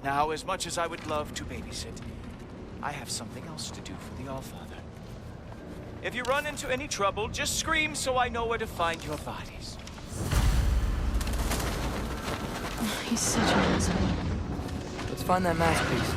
Now, as much as I would love to babysit, I have something else to do for the Allfather. If you run into any trouble, just scream so I know where to find your bodies. He's such an asshole. Let's find that masterpiece.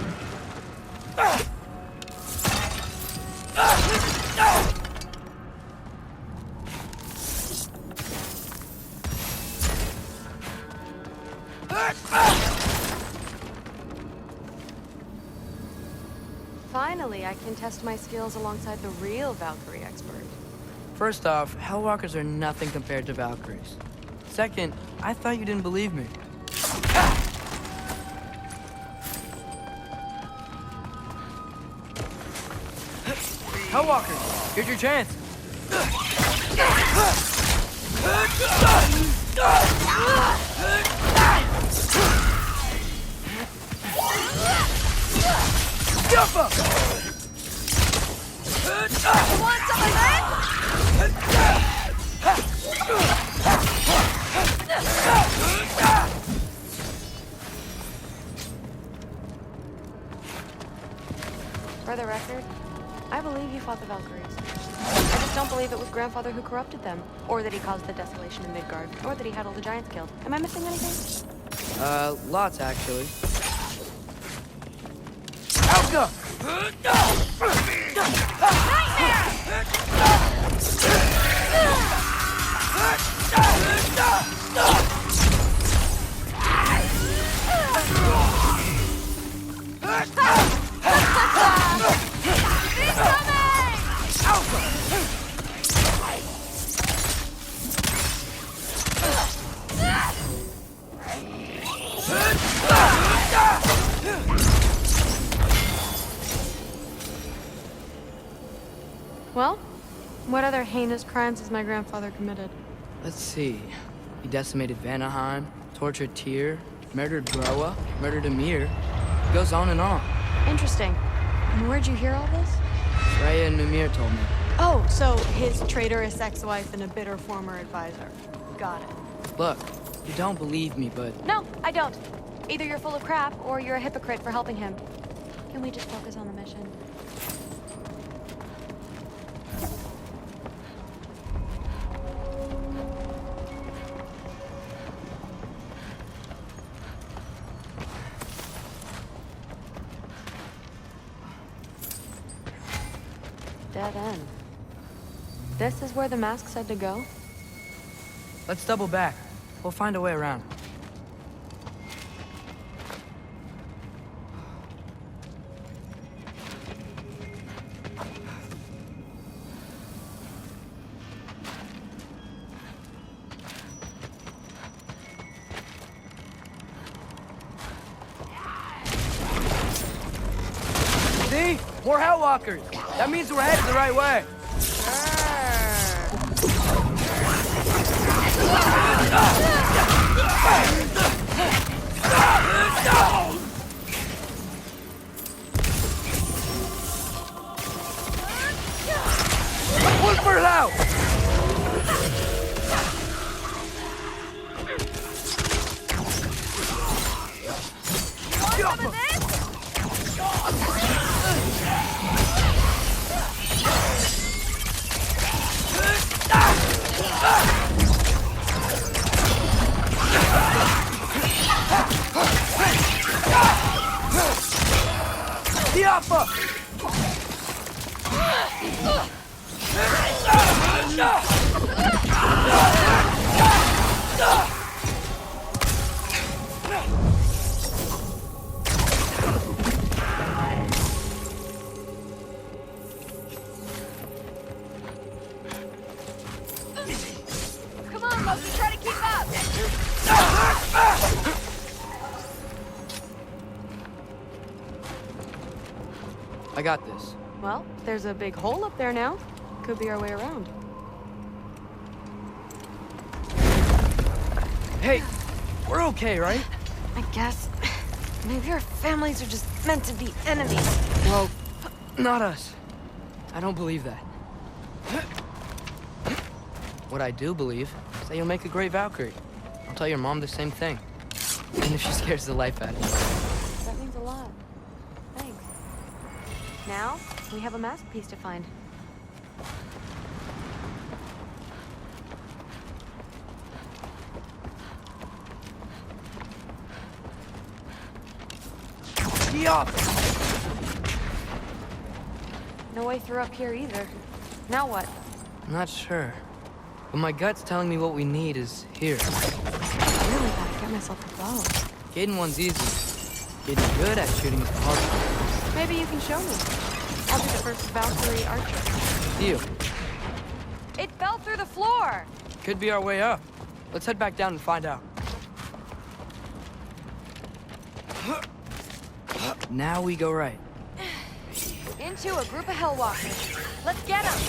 Finally, I can test my skills alongside the real Valkyrie expert. First off, Hellwalkers are nothing compared to Valkyries. Second, I thought you didn't believe me. Hellwalkers, here's your chance. Jump up! You want some of that? For the record, I believe you fought the Valkyries. I just don't believe it was Grandfather who corrupted them, or that he caused the desolation in Midgard, or that he had all the giants killed. Am I missing anything? Lots actually. Alka! Well, what other heinous crimes has my grandfather committed? Let's see. He decimated Vanaheim, tortured Tyr, murdered Groa, murdered Ymir. It goes on and on. Interesting. And where'd you hear all this? Freya and Mimir told me. Oh, so his traitorous ex-wife and a bitter former advisor. Got it. Look, you don't believe me, but... No, I don't. Either you're full of crap, or you're a hypocrite for helping him. Can we just focus on the mission? Dead end. This is where the mask said to go? Let's double back. We'll find a way around. See? More Hellwalkers! That means we're headed the right way! Look for it out! Diapa! Come on, Loki, try to keep up! I got this. Well, there's a big hole up there now. Could be our way around. Hey, we're okay, right? I guess. Maybe our families are just meant to be enemies. Well, not us. I don't believe that. What I do believe is that you'll make a great Valkyrie. I'll tell your mom the same thing. Even if she scares the life out of you. Does that Now, we have a masterpiece to find. Yup! No way through up here either. Now what? I'm not sure. But my gut's telling me what we need is here. I really gotta get myself a bow. Getting one's easy. Getting good at shooting is hard. Maybe you can show me. I'll be the first Valkyrie archer. Deal. It fell through the floor! Could be our way up. Let's head back down and find out. Now we go right. Into a group of hellwalkers. Let's get them!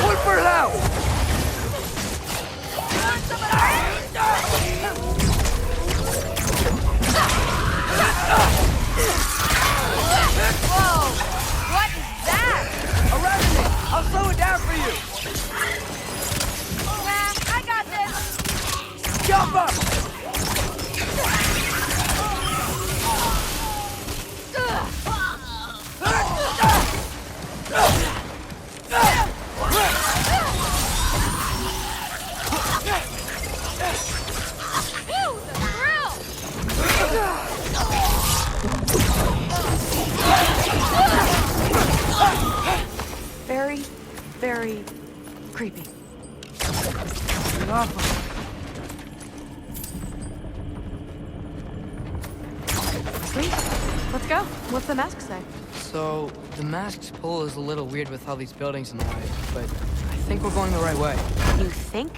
Look for it out! Whoa! What is that? Around me! I'll slow it down for you! Nah, I got this! Jump up! Very, very creepy. Sweet. Let's go. What's the mask say? So, the mask's pull is a little weird with all these buildings in the way, but I think we're going the right way. You think?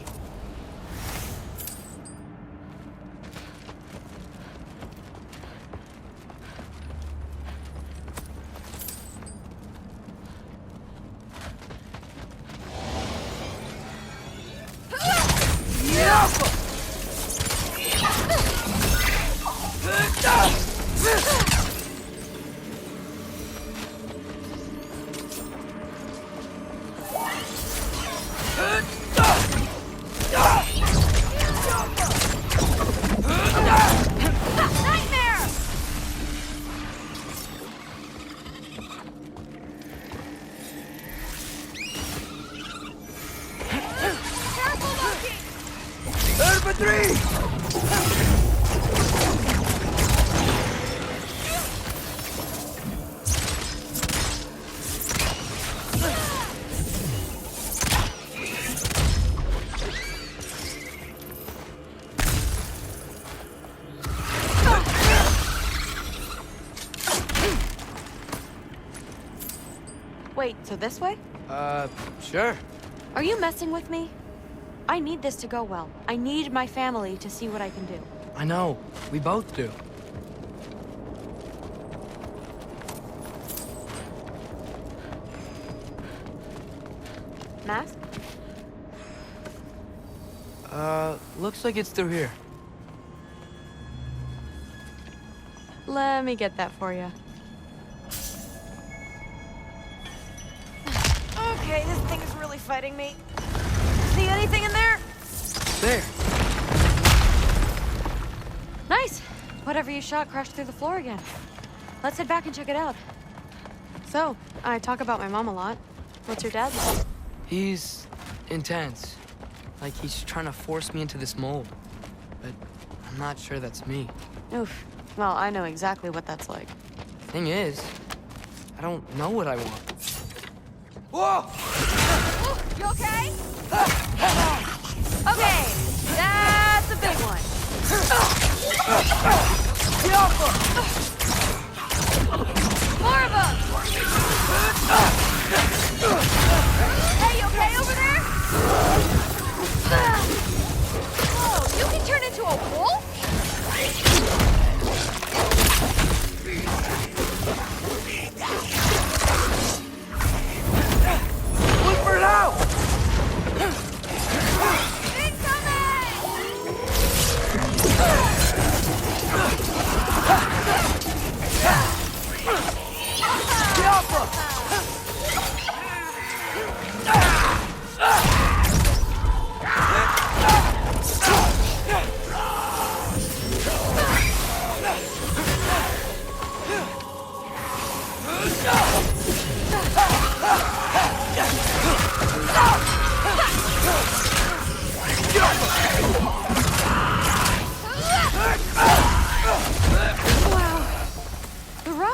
Wait, so this way? Sure. Are you messing with me? I need this to go well. I need my family to see what I can do. I know. We both do. Mask? Looks like it's through here. Let me get that for you. Okay, this thing is really fighting me. See anything in there? There. Nice. Whatever you shot crashed through the floor again. Let's head back and check it out. So, I talk about my mom a lot. What's your dad like? He's intense. Like he's trying to force me into this mold. But I'm not sure that's me. Oof. Well, I know exactly what that's like. Thing is, I don't know what I want. Whoa! Ooh, you okay? Okay, that's a big one. More of them! Hey, you okay over there? Whoa, you can turn into a wolf? Look for it out!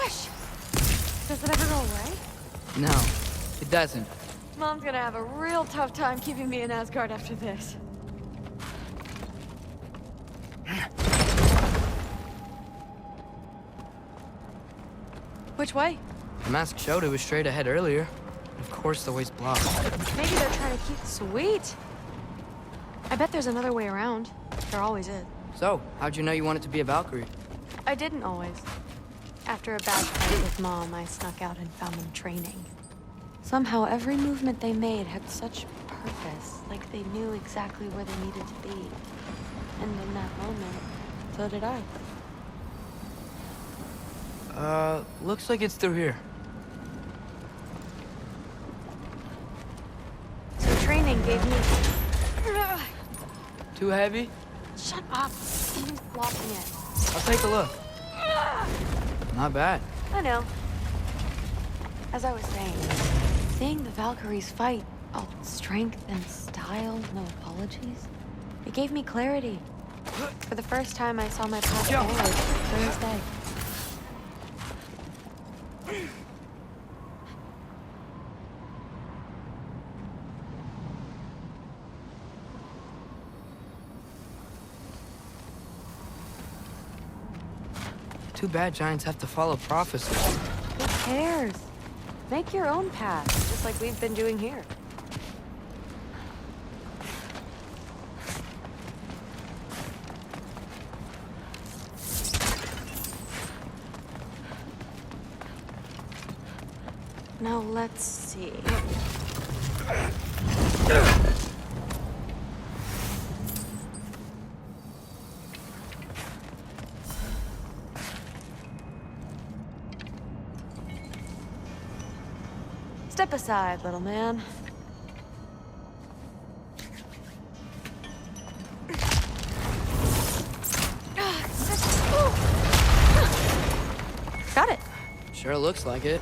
gosh! Does it ever go away? No, it doesn't. Mom's gonna have a real tough time keeping me in Asgard after this. Which way? The mask showed it was straight ahead earlier. Of course the way's blocked. Maybe they're trying to keep... Sweet! I bet there's another way around. There always is. So, how'd you know you wanted to be a Valkyrie? I didn't always. After a bad fight with Mom, I snuck out and found them training. Somehow, every movement they made had such purpose, like they knew exactly where they needed to be. And in that moment, so did I. Looks like it's through here. So training gave me... Too heavy? Shut up! Someone's blocking it. I'll take a look. Not bad. I know. As I was saying, seeing the Valkyries fight, all strength and style, no apologies, it gave me clarity. For the first time, I saw my path forward, clear as day. Too bad giants have to follow prophecy. Who cares? Make your own path, just like we've been doing here. Now let's see. Step aside, little man. Got it. Sure looks like it.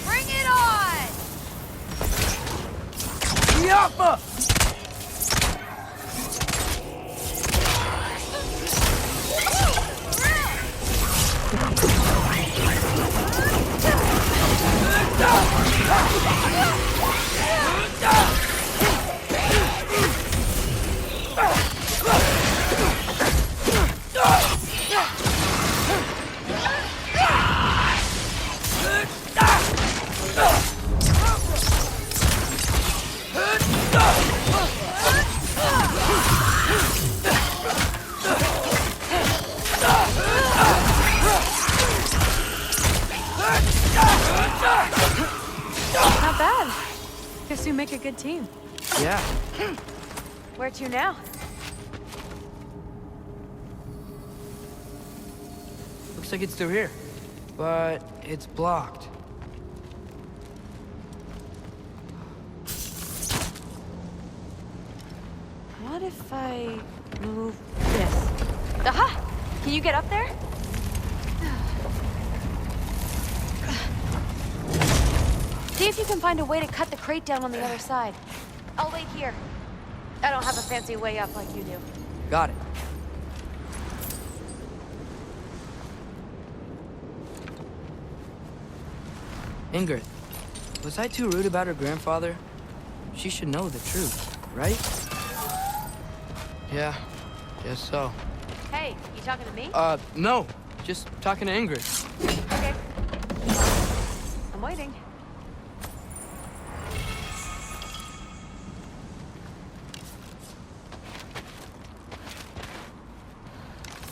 Bring it on! Yappa! Not bad. Guess we make a good team. Yeah. Where to now? Looks like it's through here. But it's blocked. What if I move this? Aha! Can you get up there? See if you can find a way to cut the crate down on the other side. I'll wait here. I don't have a fancy way up like you do. Got it. Ingrid, was I too rude about her grandfather? She should know the truth, right? Yeah, guess so. Hey, you talking to me? No. Just talking to Ingrid. Okay. I'm waiting.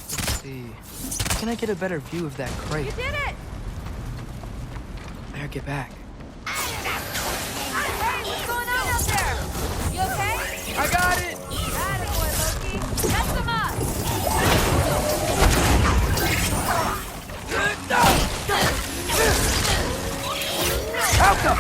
Let's see. How can I get a better view of that crate? You did it! Better get back. Hey, what's going on out there? You okay? I got it! Attaboy, Loki. Mess them up! Alka!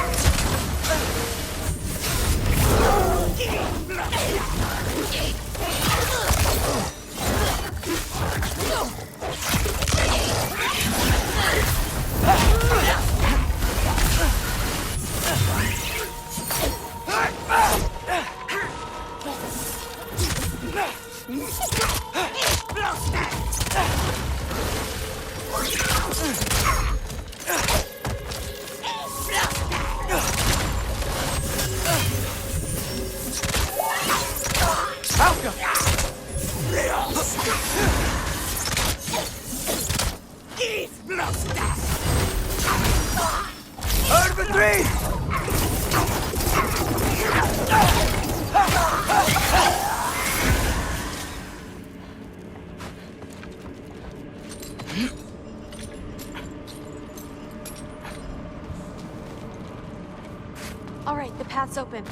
All right, the path's open.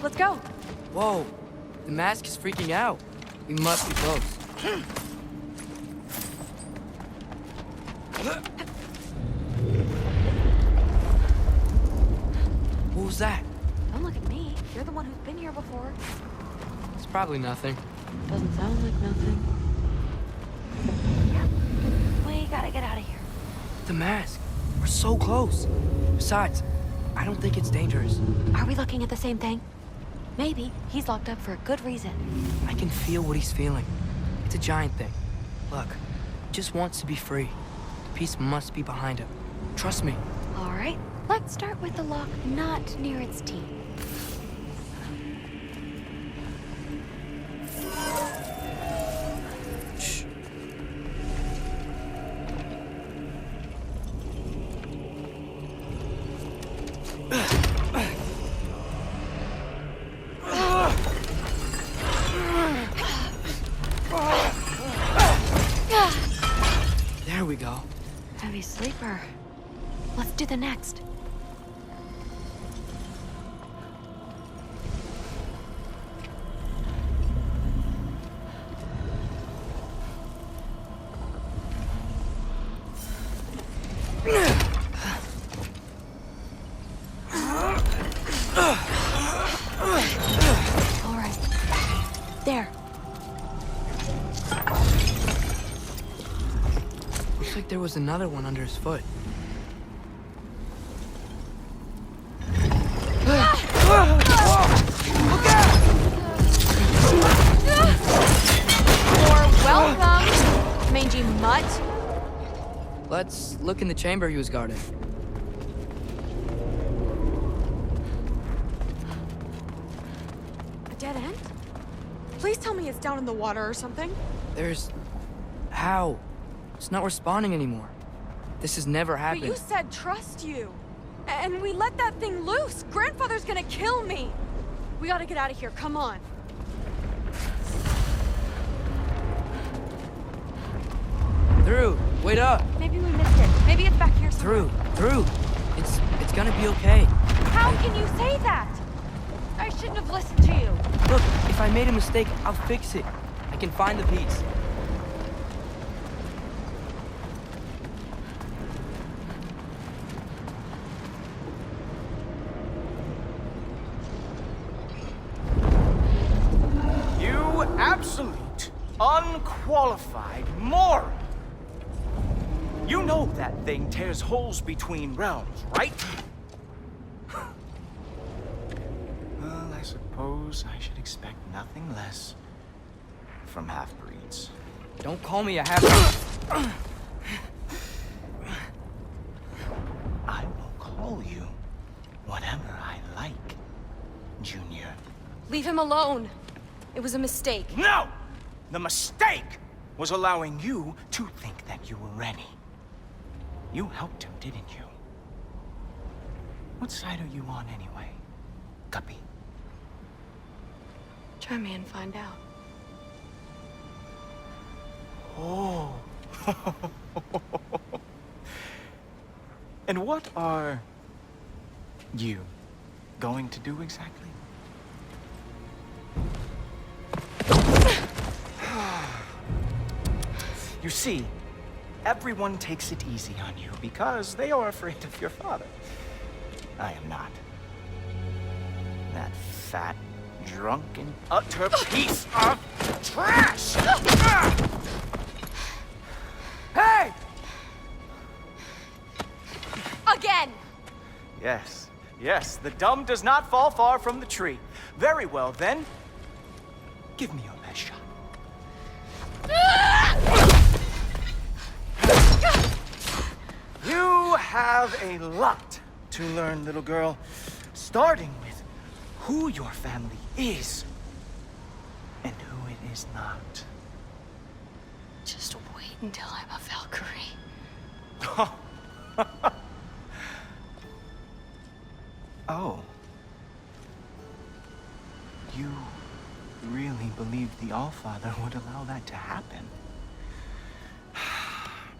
Let's go. Whoa, the mask is freaking out. We must be close. What was that? Don't look at me. You're the one who's been here before. It's probably nothing. Doesn't sound like nothing. Yeah. We gotta get out of here. The mask. We're so close. Besides, I don't think it's dangerous. Are we looking at the same thing? Maybe he's locked up for a good reason. I can feel what he's feeling. It's a giant thing. Look, he just wants to be free. The peace must be behind him. Trust me. All right, let's start with the lock not near its teeth. Shh. There we go. Heavy sleeper. Let's do the next. All right. There. Looks like there was another one under his foot. You're welcome, mangy mutt. Let's look in the chamber he was guarding. A dead end? Please tell me it's down in the water or something. There's... How? It's not responding anymore. This has never But happened. you said trust you. And we let that thing loose. Grandfather's gonna kill me. We gotta get out of here. Come on. Through! Wait up! Maybe we missed it. Maybe it's back here somewhere. Through! It's gonna be okay. How can you say that? I shouldn't have listened to you. Look, if I made a mistake, I'll fix it. I can find the piece. You absolute, unqualified moron! You know that thing tears holes between realms, right? Well, I suppose I should expect nothing less from half-breeds. Don't call me a half... I will call you whatever I like, Junior. Leave him alone. It was a mistake. No! The mistake was allowing you to think that you were ready. You helped him, didn't you? What side are you on anyway, Guppy? Try me and find out. Oh. And what are you going to do exactly? You see, everyone takes it easy on you because they are afraid of your father. I am not. That fat, drunken, utter piece of trash! Hey! Again! Yes, yes, the dumb does not fall far from the tree. Very well, then. Give me your best shot. have a lot to learn, little girl. Starting with who your family is and who it is not. Just wait until I'm a Valkyrie. Oh. You really believed the Allfather would allow that to happen?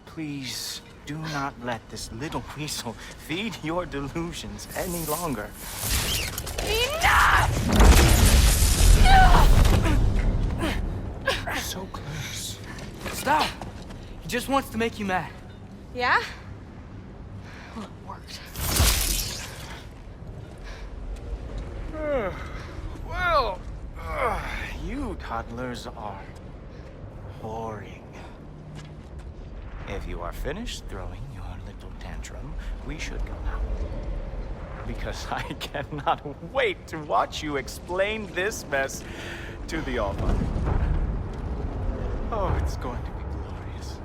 Please do not let this little weasel feed your delusions any longer. Enough! So close. Stop! He just wants to make you mad. Yeah? Well, it worked. Well, you toddlers are boring. If you are finished throwing your little tantrum, we should go now. Because I cannot wait to watch you explain this mess to the Allfather. Oh, it's going to be glorious.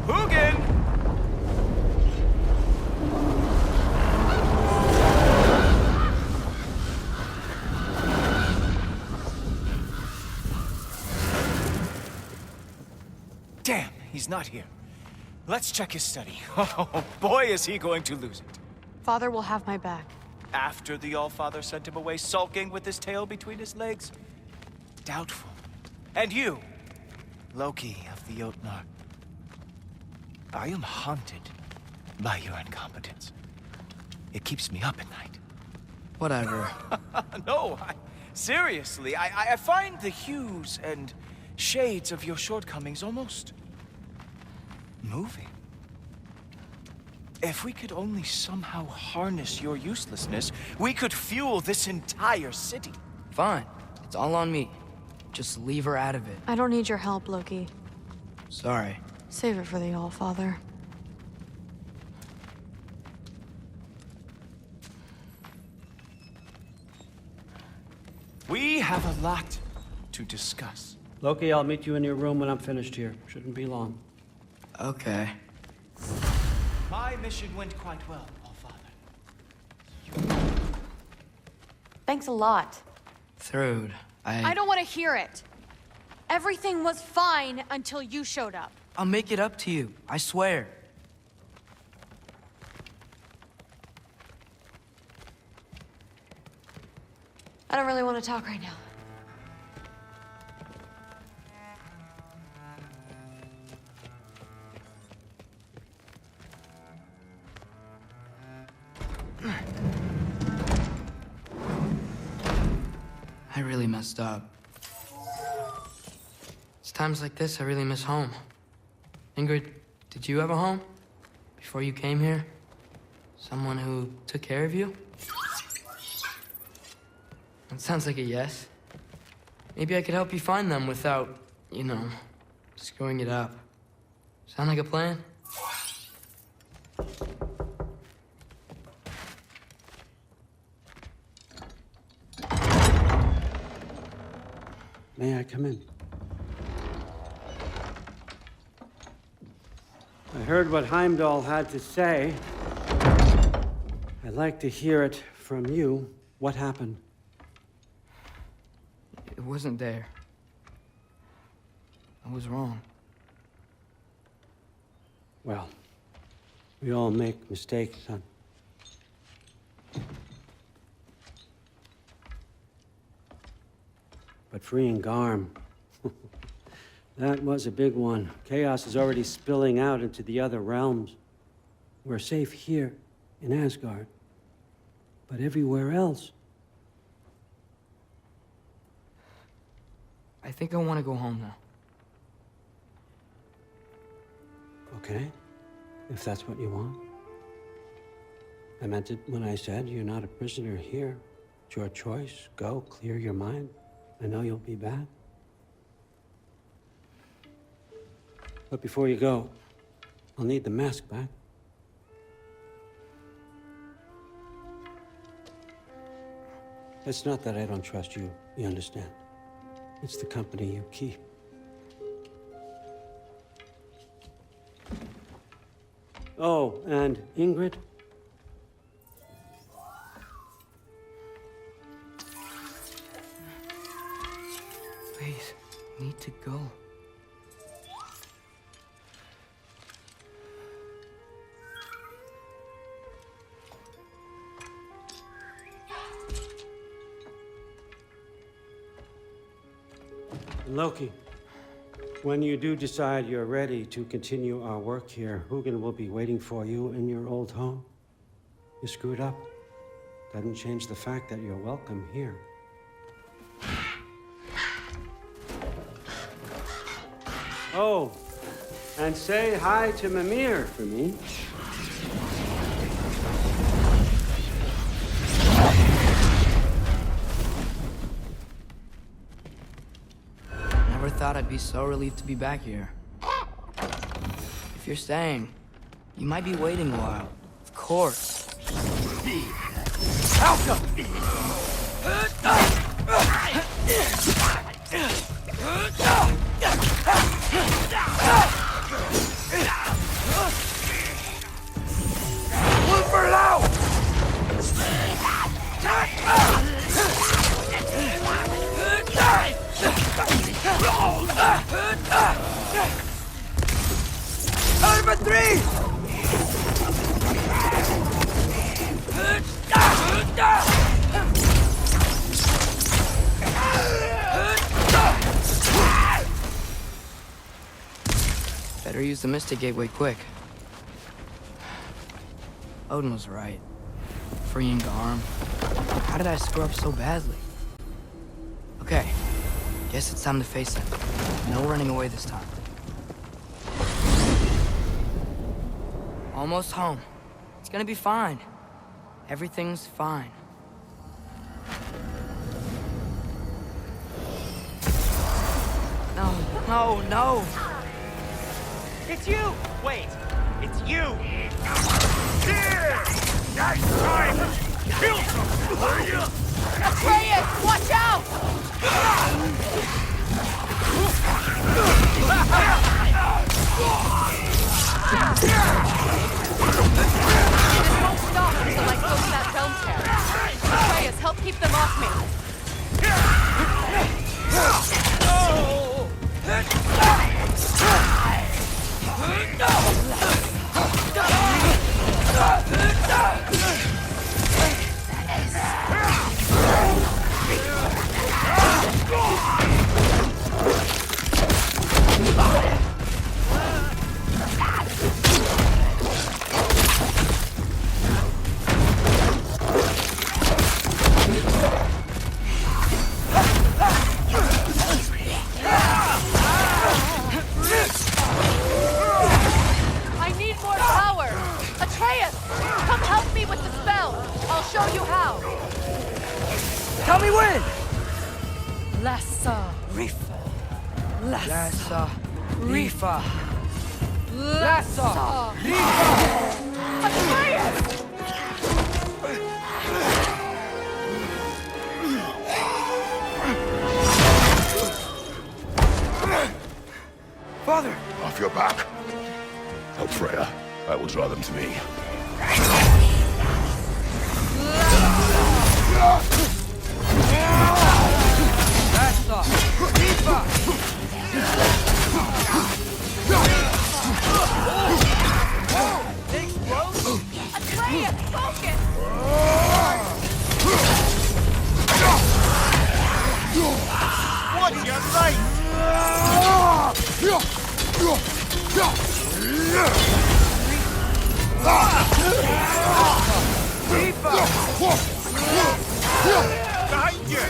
Hugin! Damn, he's not here. Let's check his study. Oh, boy, is he going to lose it. Father will have my back. After the Allfather sent him away sulking with his tail between his legs? Doubtful. And you, Loki of the Jotnar. I am haunted by your incompetence. It keeps me up at night. Whatever. No, seriously, I find the hues and shades of your shortcomings almost moving. If we could only somehow harness your uselessness, we could fuel this entire city. Fine. It's all on me. Just leave her out of it. I don't need your help, Loki. Sorry. Save it for the Allfather. We have a lot to discuss. Loki, I'll meet you in your room when I'm finished here. Shouldn't be long. Okay. My mission went quite well, Allfather. Thanks a lot. Thrud, I don't want to hear it. Everything was fine until you showed up. I'll make it up to you. I swear. I don't really want to talk right now. I really messed up. It's times like this I really miss home. Ingrid, did you have a home? Before you came here? Someone who took care of you? That sounds like a yes. Maybe I could help you find them without, you know, screwing it up. Sound like a plan? May I come in? I heard what Heimdall had to say. I'd like to hear it from you. What happened? It wasn't there. I was wrong. Well, we all make mistakes, son. But freeing Garm, that was a big one. Chaos is already spilling out into the other realms. We're safe here in Asgard, but everywhere else. I think I want to go home now. Okay, if that's what you want. I meant it when I said you're not a prisoner here. It's your choice. Go, clear your mind. I know you'll be back. But before you go, I'll need the mask back. It's not that I don't trust you, you understand? It's the company you keep. Oh, and Ingrid? Please, I need to go. Loki, when you do decide you're ready to continue our work here, Hugin will be waiting for you in your old home. You screwed up. Doesn't change the fact that you're welcome here. Oh, and say hi to Mimir for me. Never thought I'd be so relieved to be back here. If you're staying, you might be waiting a while. Of course. Number 3! Better use the Mystic Gateway quick. Odin was right. Freeing Garm. How did I screw up so badly? Okay. Guess it's time to face it. No running away this time. Almost home. It's gonna be fine. Everything's fine. No, no, no! It's you! Wait, it's you! Here! Nice time! Kill some! Atreus, watch out! This won't stop until I close that realm tear. Atreus, help keep them off me. I need more power! Atreus, come help me with the spell! I'll show you how! Tell me when! Lassa Rifa. Lassa Rifa. Lassa Atreus! Father! Off your back. Help Freya. I will draw them to me. Lassa Rifa. Atreus, focus! What's your sight? Behind you!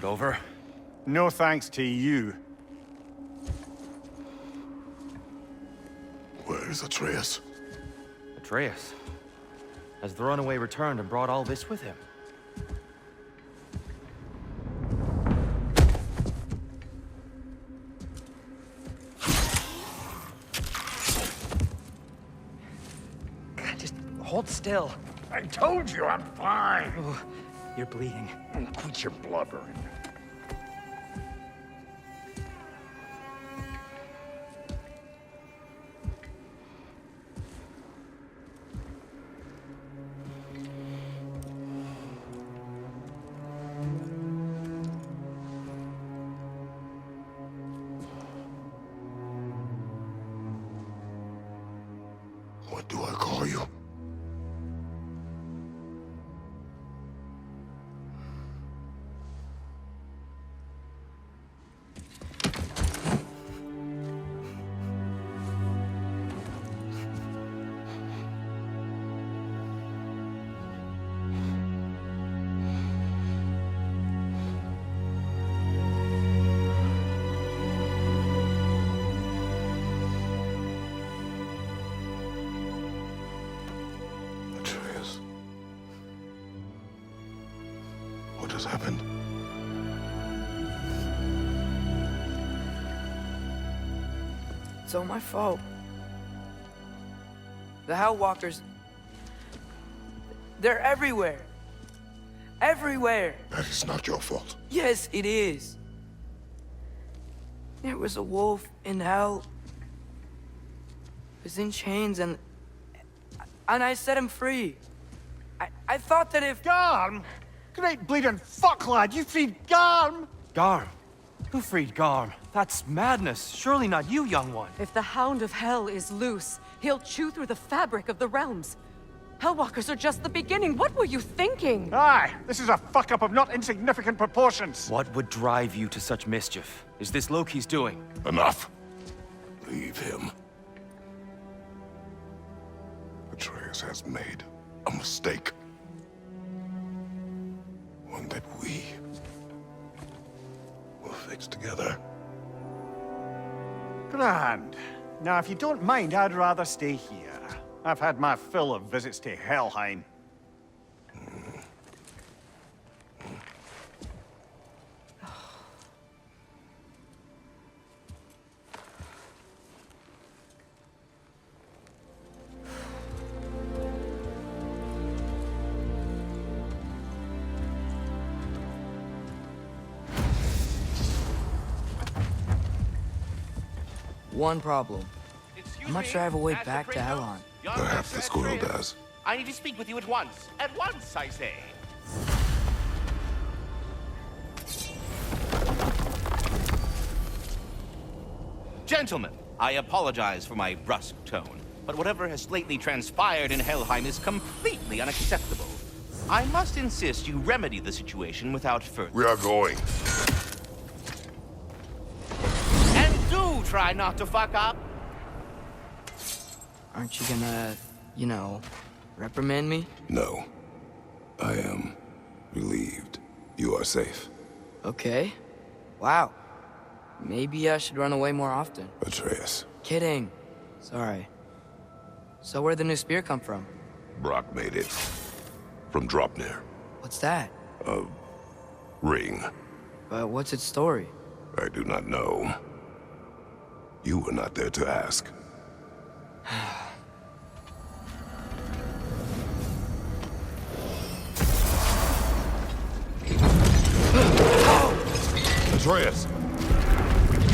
over. No thanks to you. Where is Atreus? Atreus. Has the runaway returned and brought all this with him? Just hold still. I told you I'm fine. Oh, you're bleeding. Quit your blubbering. What do I call you? Atreus. What has happened? It's all my fault. The Hell Walkers... They're everywhere. Everywhere. That is not your fault. Yes, it is. There was a wolf in hell. He was in chains and I set him free. I thought that if... Garm? Great bleeding fuck, lad. You freed Garm. Garm? Who freed Garm? That's madness. Surely not you, young one. If the Hound of Hell is loose, he'll chew through the fabric of the realms. Hellwalkers are just the beginning. What were you thinking? Aye, this is a fuck-up of not insignificant proportions. What would drive you to such mischief? Is this Loki's doing? Enough. Leave him. Atreus has made a mistake. One that we will fix together. Grand. Now, if you don't mind, I'd rather stay here. I've had my fill of visits to Helheim. One problem. I'm not sure I have a way back to Elon. Perhaps the squirrel does. I need to speak with you at once. At once, I say. Gentlemen, I apologize for my brusque tone, but whatever has lately transpired in Helheim is completely unacceptable. I must insist you remedy the situation without further... We are going. And do try not to fuck up. Aren't you gonna, you know, reprimand me? No. I am relieved. You are safe. Okay. Wow. Maybe I should run away more often. Atreus. Kidding. Sorry. So where'd the new spear come from? Brock made it. From Dropnir. What's that? A ring. But what's its story? I do not know. You were not there to ask. Atreus!